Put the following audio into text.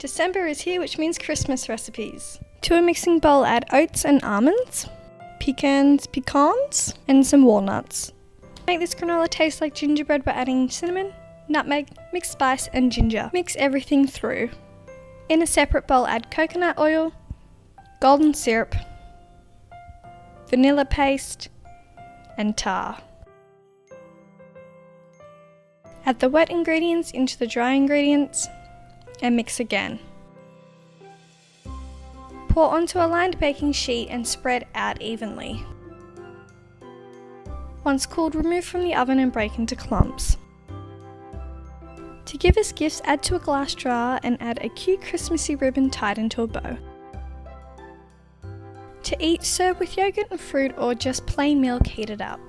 December is here, which means Christmas recipes. To a mixing bowl, add oats and almonds, pecans, and some walnuts. Make this granola taste like gingerbread by adding cinnamon, nutmeg, mixed spice and ginger. Mix everything through. In a separate bowl, add coconut oil, golden syrup, vanilla paste and tar. Add the wet ingredients into the dry ingredients and mix again. Pour onto a lined baking sheet and spread out evenly. Once cooled, remove from the oven and break into clumps. To give as gifts, add to a glass jar and add a cute Christmassy ribbon tied into a bow. To eat, serve with yogurt and fruit or just plain milk heated up.